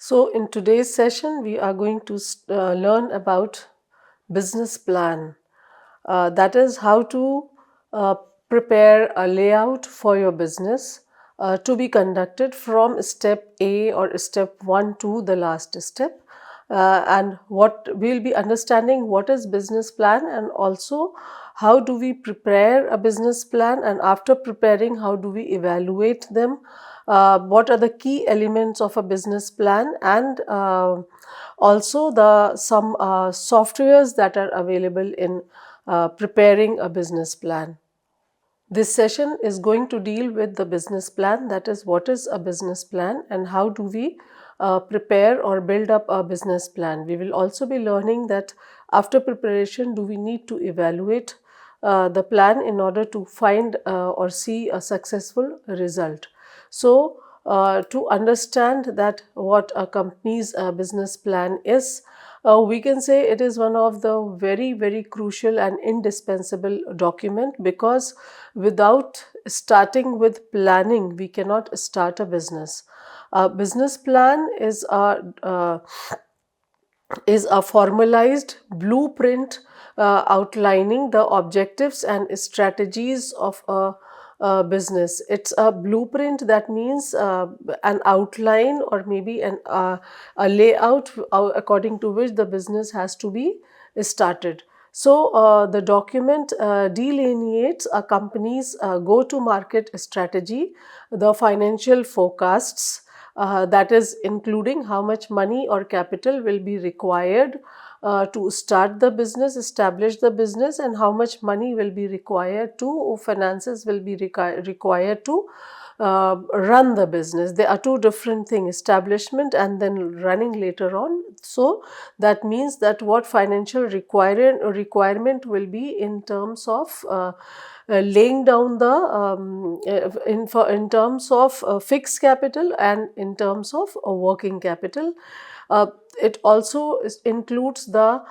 So, in today's session, we are going to learn about business plan. That is how to uh, prepare a layout for your business to be conducted from step A or step 1 to the last step. And what we'll be understanding what is business plan, and also how do we prepare a business plan, and after preparing how do we evaluate them, what are the key elements of a business plan, and also the some softwares that are available in preparing a business plan. This session is going to deal with the business plan, that is, what is a business plan and how do we prepare or build up a business plan. We will also be learning that after preparation, do we need to evaluate the plan in order to find or see a successful result. So, to understand that what a company's business plan is, we can say it is one of the very crucial and indispensable document, because without starting with planning we cannot start a business. A business plan is a formalized blueprint outlining the objectives and strategies of a business. It's a blueprint, that means an outline or maybe a layout according to which the business has to be started. So, the document delineates a company's go-to-market strategy, the financial forecasts, that is including how much money or capital will be required to start the business, establish the business, and how much money will be required to, finances will be required to run the business. There are two different things, establishment and then running later on. So that means that what financial requirement will be in terms of laying down the in terms of fixed capital and in terms of working capital. It also includes the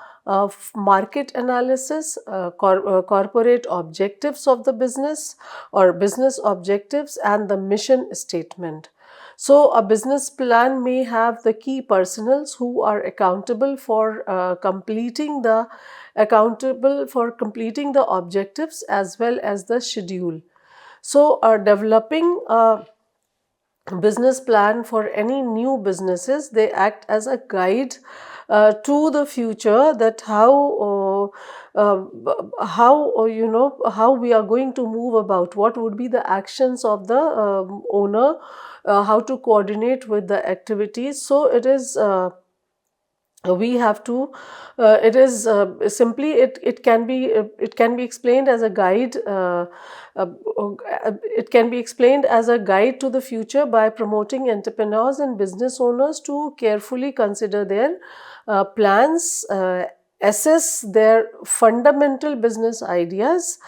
market analysis, corporate objectives of the business or business objectives, and the mission statement. So, a business plan may have the key personals who are accountable for completing the objectives as well as the schedule. So, developing a business plan for any new businesses, they act as a guide to the future, that how we are going to move about, what would be the actions of the owner, how to coordinate with the activities. So it is we have to it is simply it can be explained as a guide, uh, it can be explained as a guide to the future by promoting entrepreneurs and business owners to carefully consider their plans, assess their fundamental business ideas.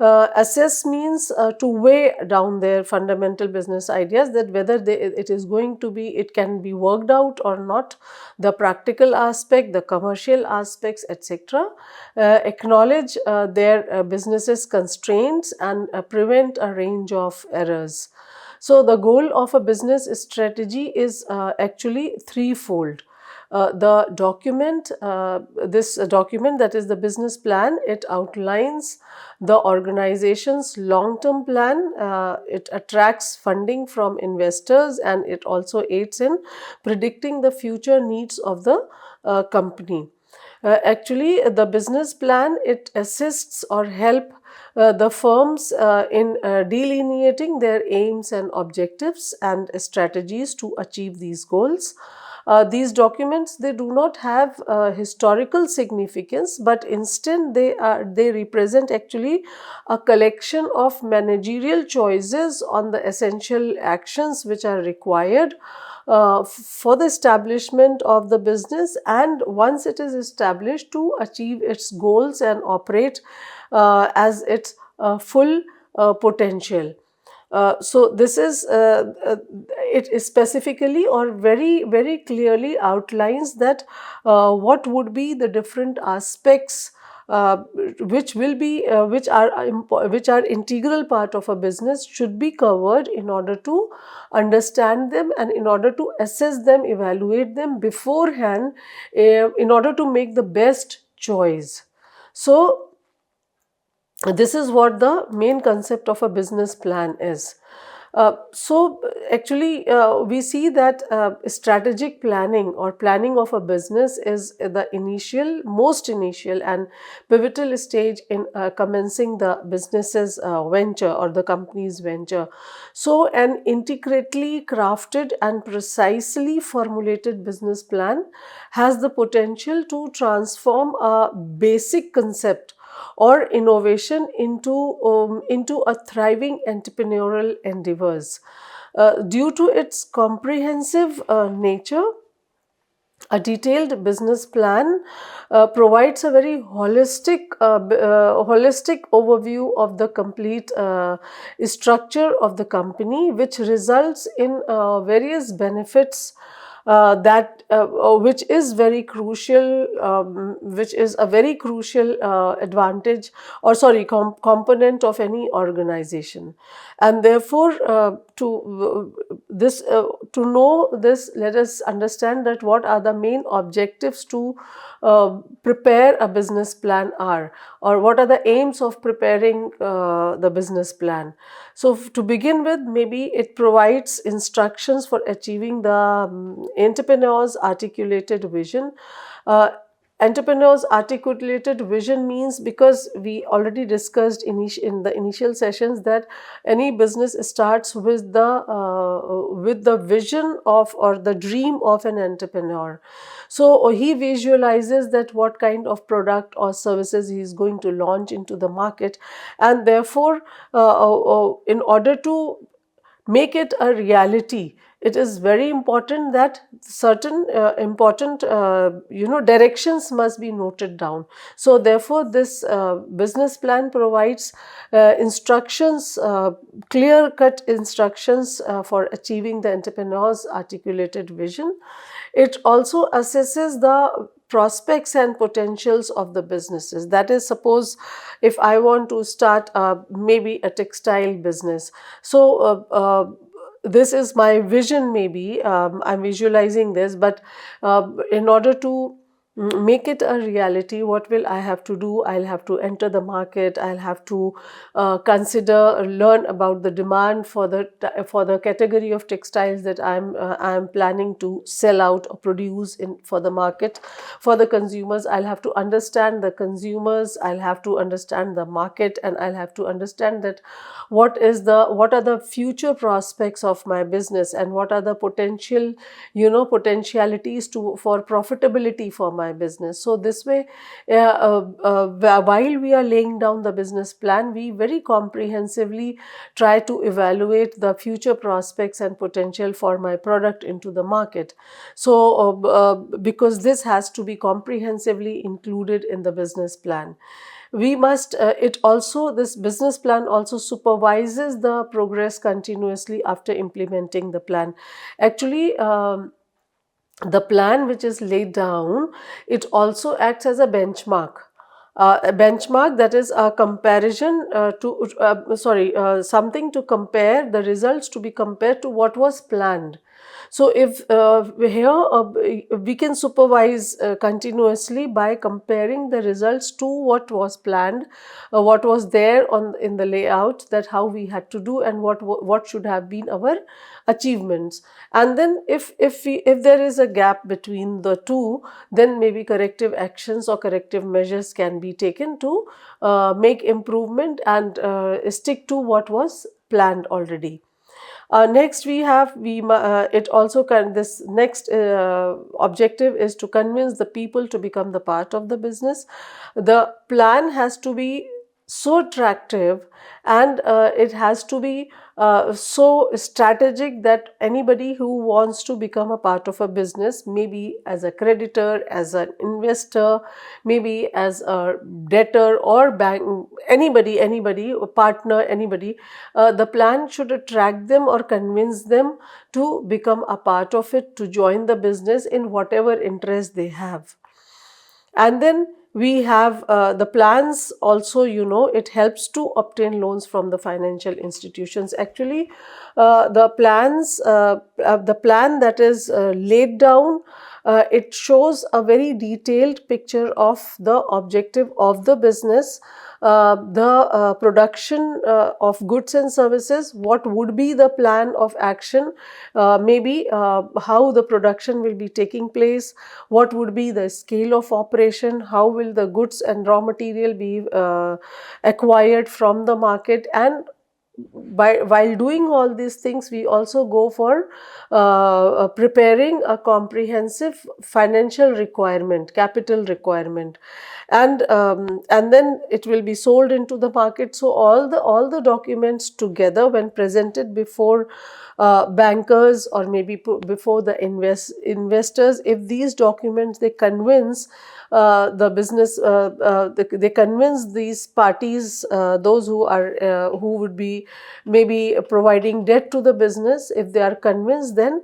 Assess means to weigh down their fundamental business ideas, that whether it is going to be, it can be worked out or not, the practical aspect, the commercial aspects, etc. Acknowledge their business's constraints and prevent a range of errors. So, the goal of a business strategy is actually threefold. This document, that is the business plan, it outlines the organization's long-term plan, it attracts funding from investors, and it also aids in predicting the future needs of the company. Actually, the business plan, it assists or help the firms in delineating their aims and objectives and strategies to achieve these goals. These documents, they do not have historical significance, but instead they represent actually a collection of managerial choices on the essential actions which are required for the establishment of the business, and once it is established, to achieve its goals and operate as its full potential. So this is it specifically or very clearly outlines that what would be the different aspects uh, which are integral part of a business should be covered in order to understand them and in order to assess them, evaluate them beforehand, in order to make the best choice. So this is what the main concept of a business plan is. So actually, we see that strategic planning or planning of a business is the most initial and pivotal stage in commencing the business's venture or the company's venture. So an intricately crafted and precisely formulated business plan has the potential to transform a basic concept or innovation into a thriving entrepreneurial endeavors. Due to its comprehensive nature, a detailed business plan provides a very holistic overview of the complete structure of the company, which results in various benefits which is very crucial, which is a very crucial advantage, or sorry, component of any organization. And therefore, to know this, let us understand that what are the main objectives to prepare a business plan are, or what are the aims of preparing the business plan. So to begin with, maybe it provides instructions for achieving the entrepreneur's articulated vision. Uh, Entrepreneur's articulated vision means, because we already discussed in the initial sessions, that any business starts with the vision of, or the dream of, an entrepreneur. So he visualizes that what kind of product or services he is going to launch into the market, and therefore in order to make it a reality, it is very important that certain important directions must be noted down. So therefore this business plan provides instructions, clear cut instructions for achieving the entrepreneur's articulated vision. It also assesses the prospects and potentials of the businesses. That is, suppose if I want to start maybe a textile business. So this is my vision, maybe I'm visualizing this, but in order to make it a reality, what will I have to do? I'll have to enter the market. I'll have to learn about the demand for the category of textiles that I'm planning to sell out or produce for the market, for the consumers. I'll have to understand the consumers. I'll have to understand the market, and I'll have to understand that what are the future prospects of my business, and what are the potentialities for profitability for my business. So this way, while we are laying down the business plan, we very comprehensively try to evaluate the future prospects and potential for my product into the market. So because this has to be comprehensively included in the business plan, we must this business plan also supervises the progress continuously after implementing the plan. Actually, the plan which is laid down, it also acts as a benchmark. A benchmark, that is a comparison something to compare, the results to be compared to what was planned. So if we can supervise continuously by comparing the results to what was planned, what was there in the layout, that how we had to do, and what should have been our achievements. And then if there is a gap between the two, then maybe corrective actions or corrective measures can be taken to make improvement and stick to what was planned already. Next, this next objective is to convince the people to become the part of the business. The plan has to be so attractive, and it has to be so strategic that anybody who wants to become a part of a business, maybe as a creditor, as an investor, maybe as a debtor or bank, anybody, a partner, anybody, the plan should attract them or convince them to become a part of it, to join the business in whatever interest they have. And then we have the plans also, it helps to obtain loans from the financial institutions. Actually, the plan that is laid down, it shows a very detailed picture of the objective of the business, the production of goods and services, what would be the plan of action, maybe how the production will be taking place, what would be the scale of operation, how will the goods and raw material be acquired from the market, and while doing all these things, we also go for preparing a comprehensive financial requirement, capital requirement, and then it will be sold into the market. So all the documents together, when presented before bankers or maybe before the investors, if these documents they convince the business, they convince these parties, those who would be maybe providing debt to the business, if they are convinced, then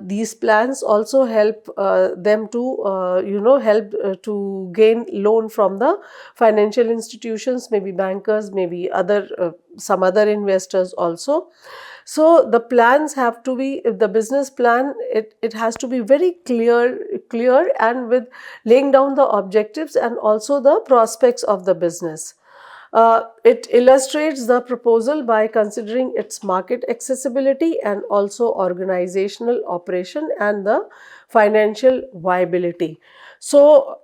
these plans also help them to help to gain loan from the financial institutions, maybe bankers, maybe other some other investors also. So the plans have to be, the business plan, it has to be very clear and with laying down the objectives and also the prospects of the business. It illustrates the proposal by considering its market accessibility and also organizational operation and the financial viability. So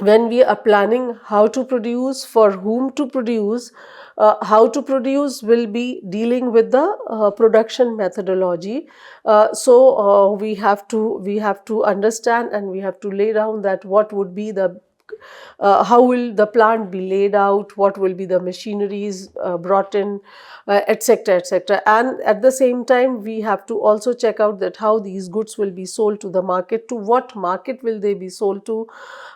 when we are planning how to produce, for whom to produce, how to produce will be dealing with the production methodology. We have to understand and we have to lay down that what would be the how will the plant be laid out, what will be the machineries brought in, etc., etc. And at the same time, we have to also check out that how these goods will be sold to the market, to what market will they be sold to,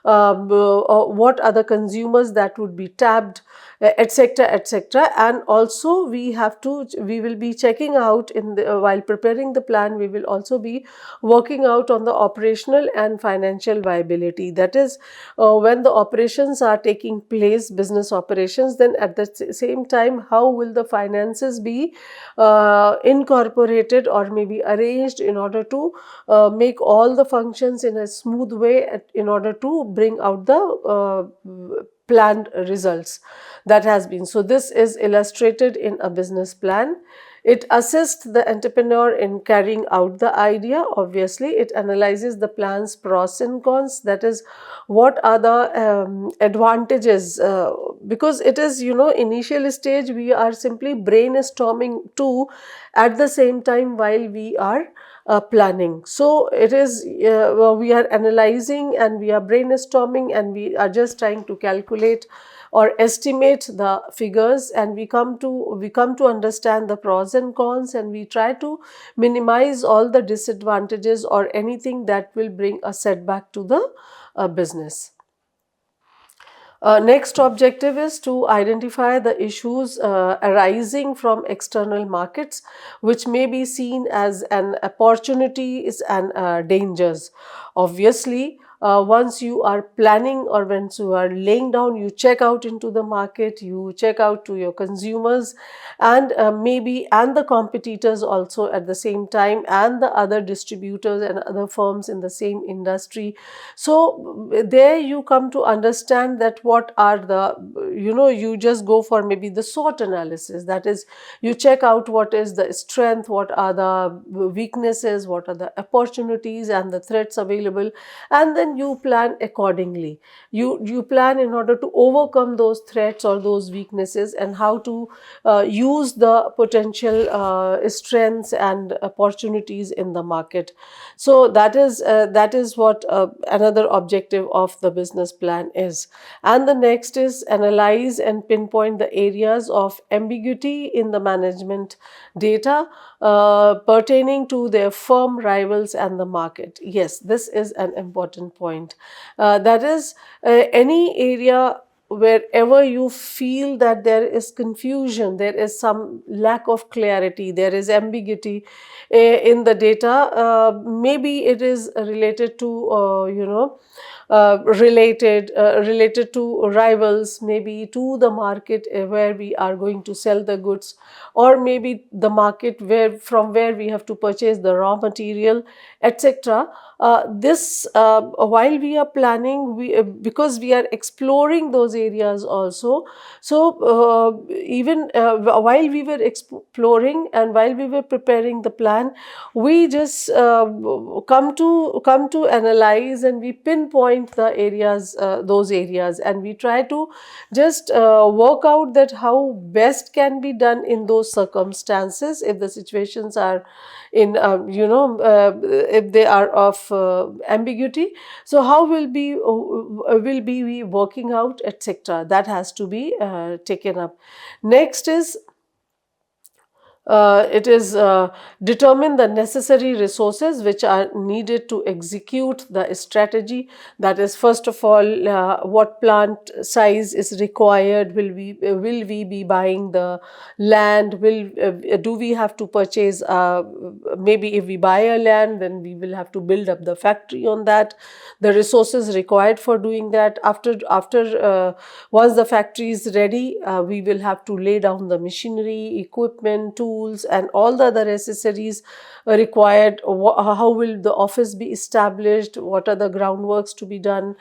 what are the consumers that would be tapped, etc., etc. And also we will be checking out while preparing the plan, we will also be working out on the operational and financial viability. That is, when the operations are taking place, business operations, then at the same time, how will the finances be incorporated or maybe arranged in order to make all the functions in a smooth way, in order to bring out the planned results that has been. So this is illustrated in a business plan. It assists the entrepreneur in carrying out the idea. Obviously, it analyzes the plan's pros and cons. That is, what are the advantages, because it is, initial stage, we are simply brainstorming too at the same time while we are planning. So it is, we are analyzing and we are brainstorming and we are just trying to calculate or estimate the figures, and we come to understand the pros and cons, and we try to minimize all the disadvantages or anything that will bring a setback to the business. Next objective is to identify the issues arising from external markets, which may be seen as an opportunities and dangers. Obviously, once you are planning or once you are laying down, you check out into the market, you check out to your consumers and maybe and the competitors also at the same time, and the other distributors and other firms in the same industry. So there you come to understand that what are the, you just go for maybe the SWOT analysis. That is, you check out what is the strength, what are the weaknesses, what are the opportunities and the threats available, and then you plan accordingly. You plan in order to overcome those threats or those weaknesses, and how to use the potential strengths and opportunities in the market. So that is what another objective of the business plan is. And the next is analyze and pinpoint the areas of ambiguity in the management data pertaining to their firm, rivals and the market. Yes, this is an important point. That is, any area wherever you feel that there is confusion, there is some lack of clarity, there is ambiguity in the data, maybe it is related to related to rivals, maybe to the market where we are going to sell the goods, or maybe the market from where we have to purchase the raw material, etc. This while we are planning, because we are exploring those areas also. So even while we were exploring and while we were preparing the plan, we just come to analyze, and we pinpoint the areas, those areas, and we try to just work out that how best can be done in those circumstances, if the situations are in if they are of ambiguity. So how will be we working out, etc. That has to be taken up. Next is it is determine the necessary resources which are needed to execute the strategy. That is, first of all, what plant size is required? Will we be buying the land? Do we have to purchase? Maybe if we buy a land, then we will have to build up the factory on that. The resources required for doing that. Once the factory is ready, we will have to lay down the machinery, equipment, tools, and all the other accessories required. How will the office be established? What are the groundworks to be done?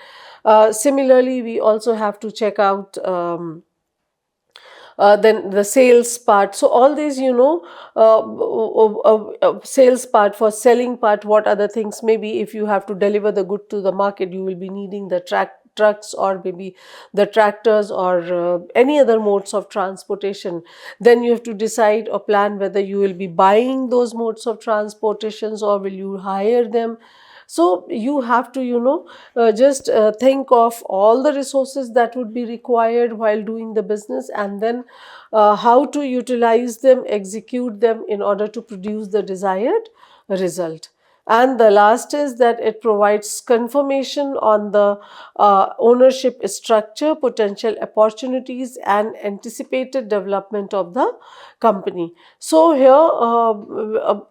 Similarly, we also have to check out then the sales part. So all these, sales part, for selling part, what other things? Maybe if you have to deliver the good to the market, you will be needing the trucks, or maybe the tractors, or any other modes of transportation. Then you have to decide or plan whether you will be buying those modes of transportations, or will you hire them. So you have to, just think of all the resources that would be required while doing the business, and then how to utilize them, execute them in order to produce the desired result. And the last is that it provides confirmation on the ownership structure, potential opportunities, and anticipated development of the company. So here,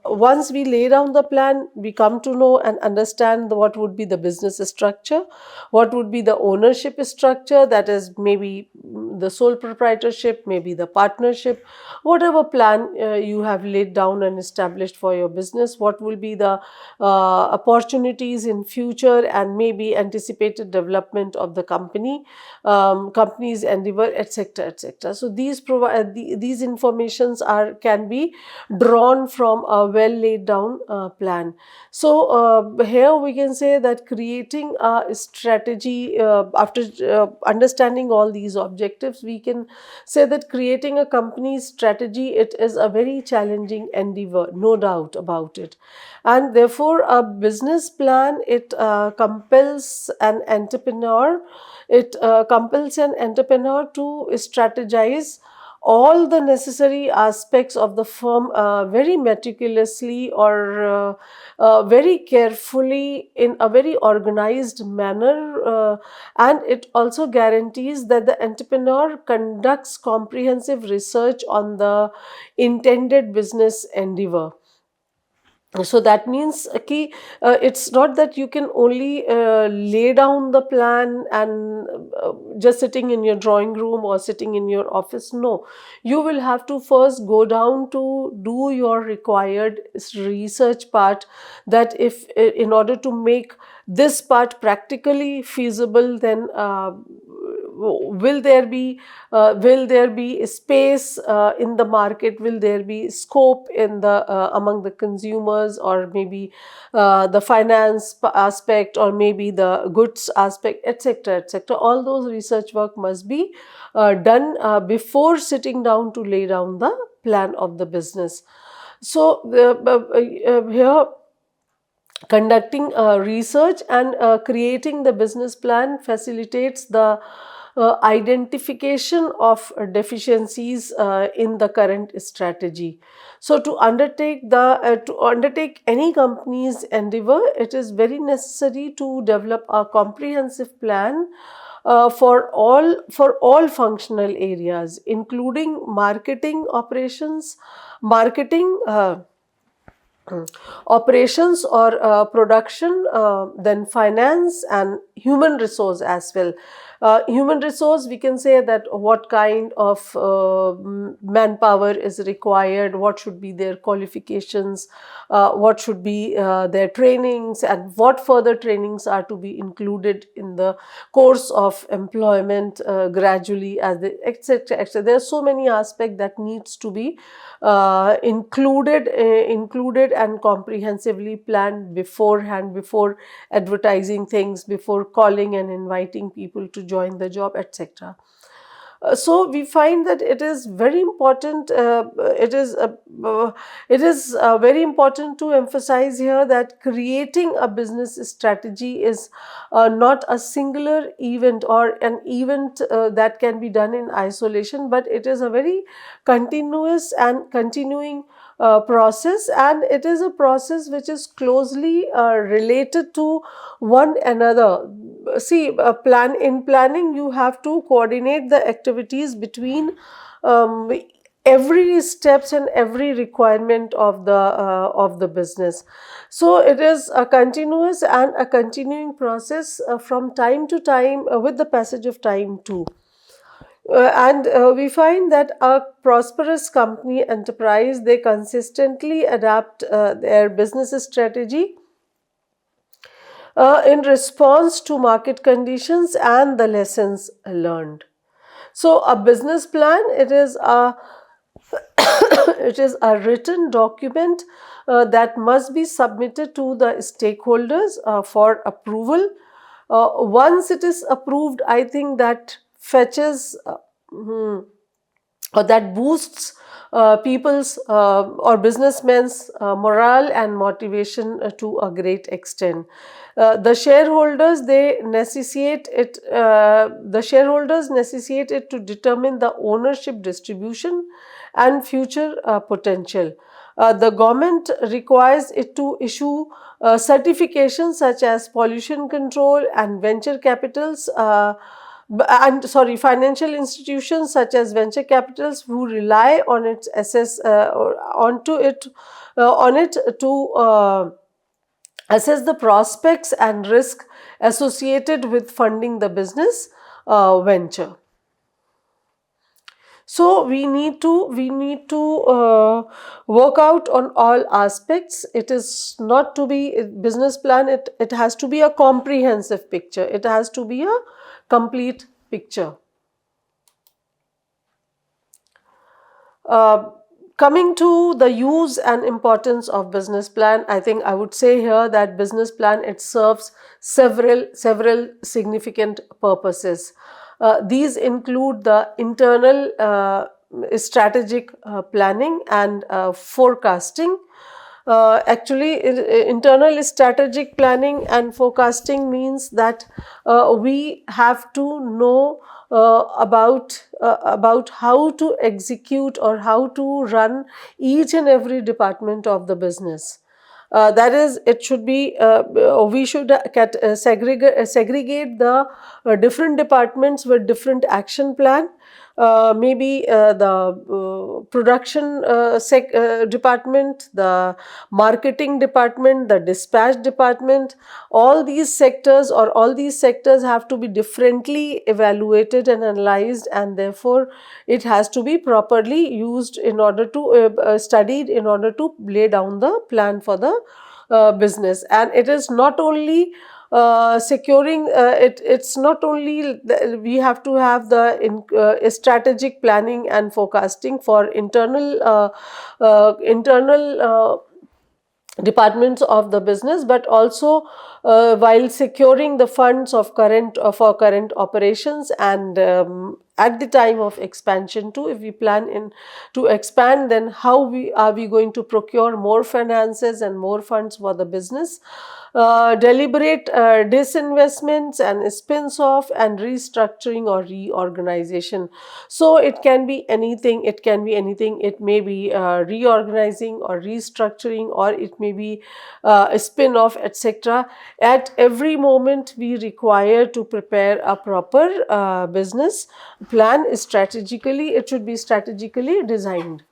once we lay down the plan, we come to know and understand what would be the business structure, what would be the ownership structure, that is maybe the sole proprietorship, maybe the partnership, whatever plan you have laid down and established for your business, what will be the opportunities in future, and maybe anticipated development of the company's endeavor, etc., etc. So these informations can be drawn from a well laid down plan. So here we can say that creating a strategy, after understanding all these objectives, we can say that creating a company's strategy, it is a very challenging endeavor, no doubt about it. And therefore a business plan, it compels an entrepreneur to strategize all the necessary aspects of the firm very meticulously, or very carefully, in a very organized manner, and it also guarantees that the entrepreneur conducts comprehensive research on the intended business endeavor. So that means it's not that you can only lay down the plan and just sitting in your drawing room or sitting in your office. No, you will have to first go down to do your required research part, that if in order to make this part practically feasible, then will there be space in the market, will there be scope in the among the consumers, or maybe the finance aspect, or maybe the goods aspect, etc., etc. All those research work must be done before sitting down to lay down the plan of the business. So here, conducting research and creating the business plan facilitates the identification of deficiencies in the current strategy. So to undertake any company's endeavor, it is very necessary to develop a comprehensive plan for all functional areas, including marketing operations, marketing operations or production, then finance and human resource as well. Human resource, we can say that what kind of manpower is required, what should be their qualifications, what should be their trainings, and what further trainings are to be included in the course of employment gradually, as the etc. etc. There are so many aspects that needs to be included and comprehensively planned beforehand, before advertising things, before calling and inviting people to join the job, etc. So we find that it is very important. It is very important to emphasize here that creating a business strategy is not a singular event or an event that can be done in isolation, but it is a very continuous and continuing process, and it is a process which is closely related to one another. See, in planning, you have to coordinate the activities between every steps and every requirement of the business. So it is a continuous and a continuing process from time to time, with the passage of time too. And we find that a prosperous company enterprise, they consistently adapt their business strategy in response to market conditions and the lessons learned. So a business plan, it is a it is a written document that must be submitted to the stakeholders for approval. Once it is approved, I think that fetches or that boosts people's or businessmen's morale and motivation to a great extent. The shareholders, they necessitate it. The shareholders necessitate it to determine the ownership distribution and future potential. The government requires it to issue certifications such as pollution control and venture capitals. Financial institutions such as venture capitals who rely on its on it to assess the prospects and risk associated with funding the business venture. So we need to work out on all aspects. It is not to be business plan. It has to be a comprehensive picture. It has to be a complete picture. Coming to the use and importance of business plan, I think I would say here that business plan, it serves several significant purposes. These include the internal strategic planning and forecasting. Internal strategic planning and forecasting means that we have to know about how to execute or how to run each and every department of the business. That is, it should be, we should segregate the different departments with different action plan. Maybe the production department, the marketing department, the dispatch department, all these sectors have to be differently evaluated and analyzed, and therefore it has to be properly used in order to studied in order to lay down the plan for the business. And it is not only securing it's not only we have to have the strategic planning and forecasting for internal departments of the business, but also while securing the funds of current operations, and at the time of expansion too. If we plan to expand, then how are we going to procure more finances and more funds for the business? Deliberate disinvestments and spins off and restructuring or reorganization. So it can be anything. It may be reorganizing or restructuring, or it may be a spin off, etc. At every moment, we require to prepare a proper business plan strategically. It should be strategically designed.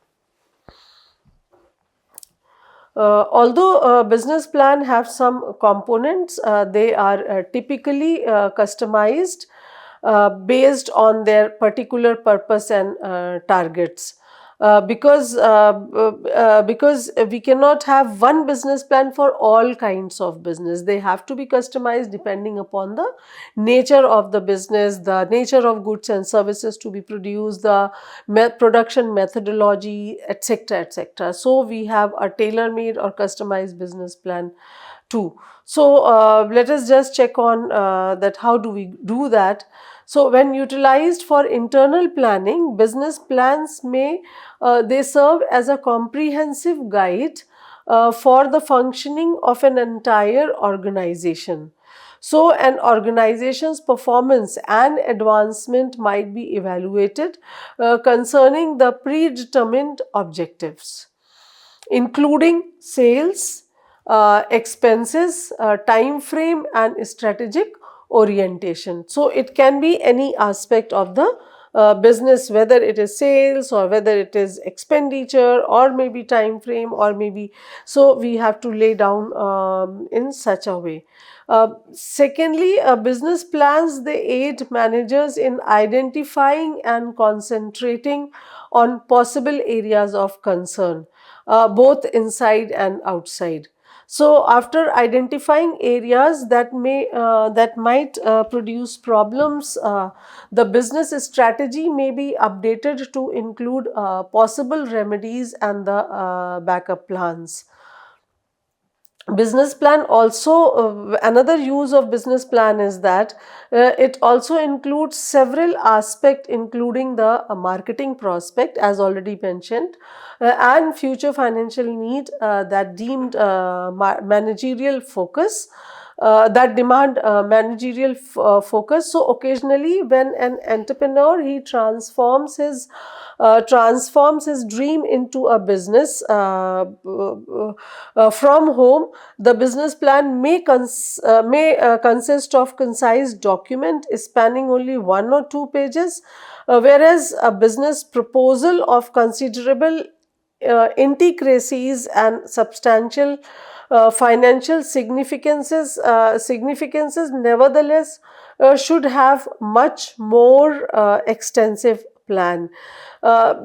Although a business plan have some components, they are typically customized based on their particular purpose and targets. Because we cannot have one business plan for all kinds of business. They have to be customized depending upon the nature of the business, the nature of goods and services to be produced, the production methodology, etc., etc. So we have a tailor-made or customized business plan too. So let us just check on that. How do we do that? So when utilized for internal planning, business plans they serve as a comprehensive guide for the functioning of an entire organization. So an organization's performance and advancement might be evaluated concerning the predetermined objectives, including sales, expenses, time frame, and strategic orientation. So it can be any aspect of the business, whether it is sales or whether it is expenditure or maybe time frame or maybe, so we have to lay down in such a way. Secondly, business plans, they aid managers in identifying and concentrating on possible areas of concern, both inside and outside. So after identifying areas that might produce problems, the business strategy may be updated to include possible remedies and the backup plans. Business plan also, another use of business plan is that it also includes several aspects, including the marketing prospect as already mentioned, and future financial need that deemed managerial focus, that demand managerial focus. So occasionally when an entrepreneur, he transforms his dream into a business from home, the business plan may consist of concise document spanning only 1 or 2 pages, whereas a business proposal of considerable intricacies and substantial financial significances nevertheless should have much more extensive plan. Uh,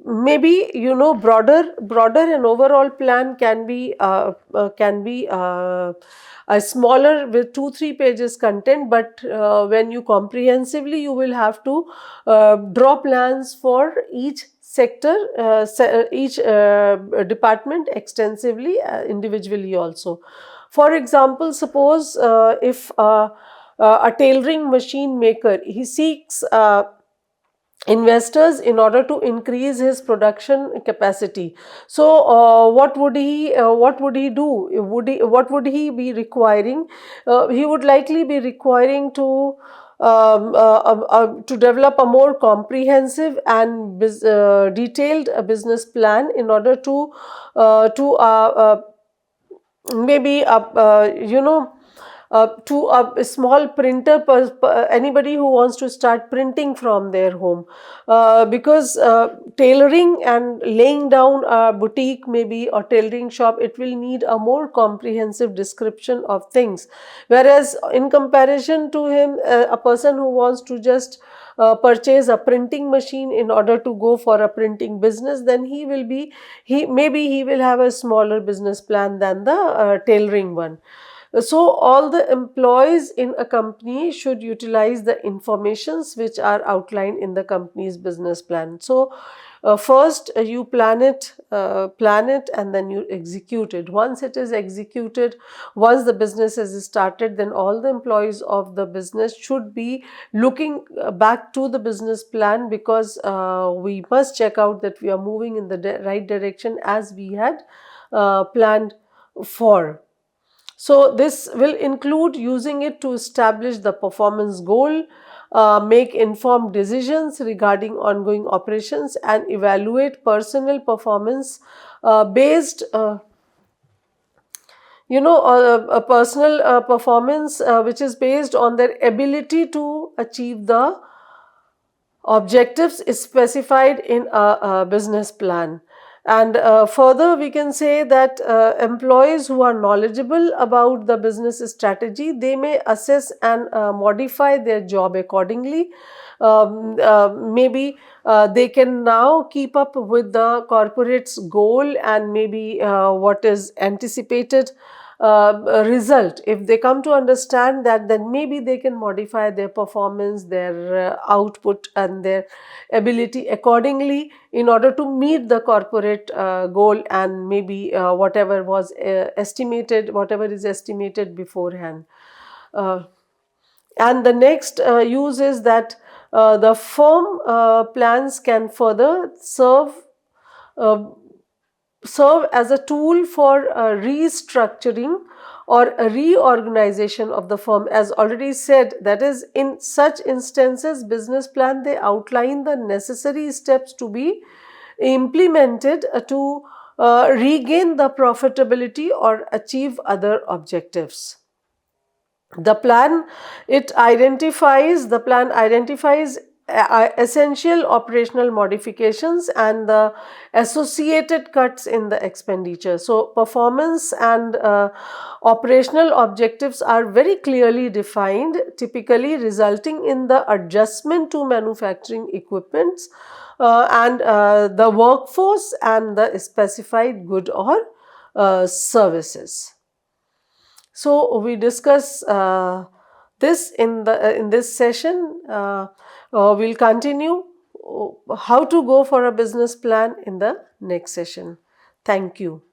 Maybe, broader and overall plan can be a smaller with 2-3 pages content, but when you comprehensively, you will have to draw plans for each sector, each department extensively, individually also. For example, suppose if a tailoring machine maker, he seeks investors in order to increase his production capacity. So what would he do? What would he be requiring? He would likely be requiring to develop a more comprehensive and detailed business plan in order to maybe to a small printer, anybody who wants to start printing from their home, because tailoring and laying down a boutique maybe or tailoring shop, it will need a more comprehensive description of things, whereas in comparison to him, a person who wants to just purchase a printing machine in order to go for a printing business, then he will have a smaller business plan than the tailoring one. So all the employees in a company should utilize the informations which are outlined in the company's business plan. So first you plan it, and then you execute it. Once it is executed, once the business is started, then all the employees of the business should be looking back to the business plan, because we must check out that we are moving in the right direction as we had planned for. So this will include using it to establish the performance goal, make informed decisions regarding ongoing operations, and evaluate personal performance based a personal performance which is based on their ability to achieve the objectives is specified in a business plan. And further, we can say that employees who are knowledgeable about the business strategy, they may assess and modify their job accordingly. Maybe they can now keep up with the corporate's goal and maybe what is anticipated result. If they come to understand that, then maybe they can modify their performance, their output and their ability accordingly in order to meet the corporate goal and maybe whatever was estimated, whatever is estimated beforehand. Uh, and the next use is that the firm plans can further uh, serve as a tool for restructuring or a reorganization of the firm. As already said, that is, in such instances, business plan, they outline the necessary steps to be implemented to regain the profitability or achieve other objectives. The plan, the plan identifies essential operational modifications and the associated cuts in the expenditure. So performance and operational objectives are very clearly defined, typically resulting in the adjustment to manufacturing equipments and the workforce and the specified good or services. So we discuss this in this session. We'll continue how to go for a business plan in the next session. Thank you.